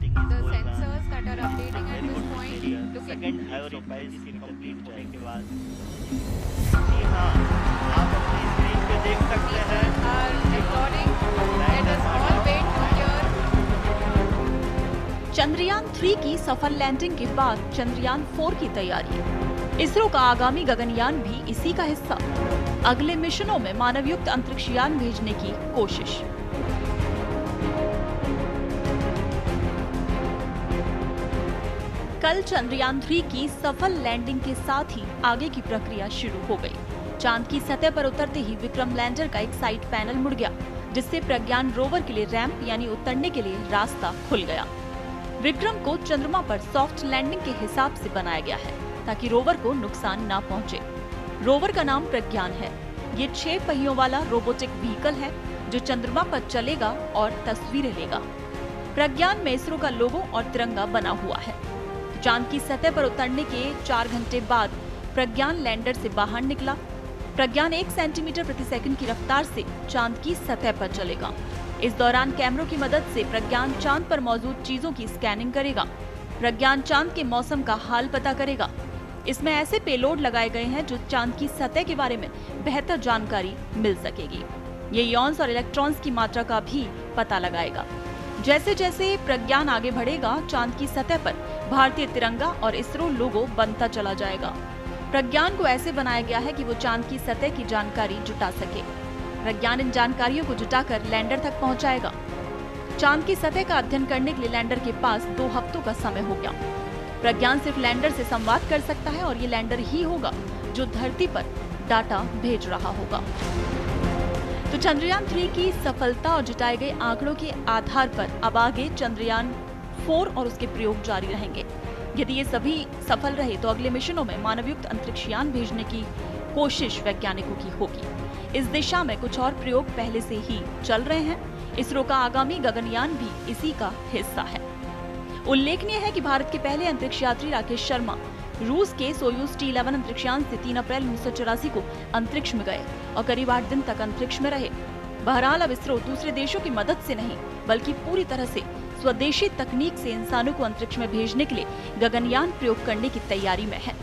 The sensors that are updating at this point look second आयोरिपाइज complete होने के बाद जी हाँ, आप अपनी स्क्रीन पे देख सकते हैं are recording. Let us all wait to hear. Chandrayaan 3 की सफल लैंडिंग के बाद चंद्रयान 4 की तैयारी। इसरो का आगामी गगनयान भी इसी का हिस्सा। अगले मिशनों में मानवयुक्त अंतरिक्ष यान भेजने की कोशिश। कल चंद्रयान 3 की सफल लैंडिंग के साथ ही आगे की प्रक्रिया शुरू हो गई। चांद की सतह पर उतरते ही विक्रम लैंडर का एक साइड पैनल मुड़ गया, जिससे प्रज्ञान रोवर के लिए रैंप यानी उतरने के लिए रास्ता खुल गया। विक्रम को चंद्रमा पर सॉफ्ट लैंडिंग के हिसाब से बनाया गया है, ताकि रोवर को नुकसान न पहुंचे। रोवर का नाम प्रज्ञान है। ये 6 पहियों वाला रोबोटिक व्हीकल है जो चंद्रमा पर चलेगा और तस्वीरें लेगा। प्रज्ञान में इसरो का लोगो और तिरंगा बना हुआ है। चांद की सतह पर उतरने के 4 घंटे बाद प्रज्ञान लैंडर से बाहर निकला। प्रज्ञान 1 सेंटीमीटर प्रति सेकंड की रफ्तार से चांद की सतह पर चलेगा। इस दौरान कैमरों की मदद से प्रज्ञान चांद पर मौजूद चीजों की स्कैनिंग करेगा। प्रज्ञान चांद के मौसम का हाल पता करेगा। इसमें ऐसे पेलोड लगाए गए हैं जो चांद की सतह के बारे में बेहतर जानकारी मिल सकेगी। ये इॉन्स और इलेक्ट्रॉन्स की मात्रा का भी पता लगाएगा। जैसे जैसे प्रज्ञान आगे बढ़ेगा, चांद की सतह पर भारतीय तिरंगा और इसरो लोगो बनता चला जाएगा। प्रज्ञान को ऐसे बनाया गया है कि वो चांद की सतह की जानकारी जुटा सके। प्रज्ञान इन जानकारियों को जुटाकर लैंडर तक पहुंचाएगा। चांद की सतह का अध्ययन करने के लिए लैंडर के पास 2 हफ्तों का समय हो गया। प्रज्ञान सिर्फ लैंडर से संवाद कर सकता है और ये लैंडर ही होगा जो धरती पर डाटा भेज रहा होगा। तो चंद्रयान 3 की सफलता और जुटाए गए आंकड़ों के आधार पर अब आगे चंद्रयान 4 और उसके प्रयोग जारी रहेंगे। यदि ये सभी सफल रहे तो अगले मिशनों में मानवयुक्त अंतरिक्ष यान भेजने की कोशिश वैज्ञानिकों की होगी। इस दिशा में कुछ और प्रयोग पहले से ही चल रहे हैं। इसरो का आगामी गगनयान भी इसी का हिस्सा है। उल्लेखनीय है कि भारत के पहले अंतरिक्ष यात्री राकेश शर्मा रूस के सोयूज T11 अंतरिक्षयान से 3 अप्रैल 1984 को अंतरिक्ष में गए और करीब 8 दिन तक अंतरिक्ष में रहे। बहरहाल अब इसरो दूसरे देशों की मदद से नहीं, बल्कि पूरी तरह से स्वदेशी तकनीक से इंसानों को अंतरिक्ष में भेजने के लिए गगनयान प्रयोग करने की तैयारी में है।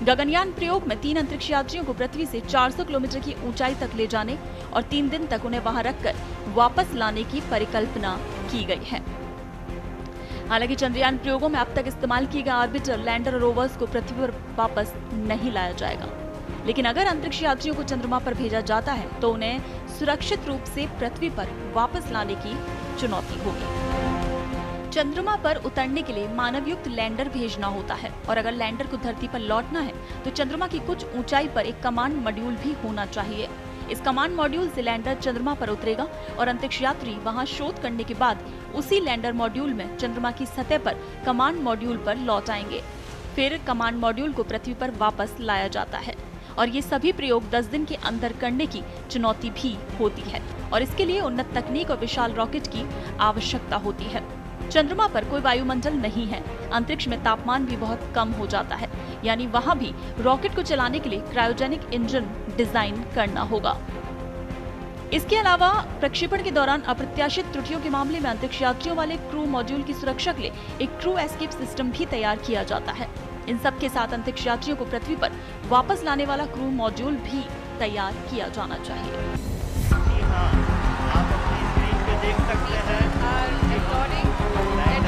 गगनयान प्रयोग में 3 अंतरिक्ष यात्रियों को पृथ्वी से 400 किलोमीटर की ऊंचाई तक ले जाने और 3 दिन तक उन्हें वहां रखकर वापस लाने की परिकल्पना की गई है। हालांकि चंद्रयान प्रयोगों में अब तक इस्तेमाल किए गए ऑर्बिटर, लैंडर और रोवर्स को पृथ्वी पर वापस नहीं लाया जाएगा। लेकिन अगर अंतरिक्ष यात्रियों को चंद्रमा पर भेजा जाता है तो उन्हें सुरक्षित रूप से पृथ्वी पर वापस लाने की चुनौती होगी। चंद्रमा पर उतरने के लिए मानवयुक्त लैंडर भेजना होता है और अगर लैंडर को धरती पर लौटना है तो चंद्रमा की कुछ ऊंचाई पर एक कमांड मॉड्यूल भी होना चाहिए। इस कमांड मॉड्यूल से लैंडर चंद्रमा पर उतरेगा और अंतरिक्ष यात्री वहां शोध करने के बाद उसी लैंडर मॉड्यूल में चंद्रमा की सतह पर कमांड मॉड्यूल पर लौट आएंगे। फिर कमांड मॉड्यूल को पृथ्वी पर वापस लाया जाता है और ये सभी प्रयोग 10 दिन के अंदर करने की चुनौती भी होती है और इसके लिए उन्नत तकनीक और विशाल रॉकेट की आवश्यकता होती है। चंद्रमा पर कोई वायुमंडल नहीं है। अंतरिक्ष में तापमान भी बहुत कम हो जाता है, यानी वहां भी रॉकेट को चलाने के लिए क्रायोजेनिक इंजन डिजाइन करना होगा। इसके अलावा प्रक्षेपण के दौरान अप्रत्याशित त्रुटियों के मामले में अंतरिक्ष यात्रियों वाले क्रू मॉड्यूल की सुरक्षा के लिए एक क्रू एस्केप सिस्टम भी तैयार किया जाता है। इन सब के साथ अंतरिक्ष यात्रियों को पृथ्वी पर वापस लाने वाला क्रू मॉड्यूल भी तैयार किया जाना चाहिए। जी हाँ, आप अपनी स्क्रीन पे देख सकते हैं Are recording. Let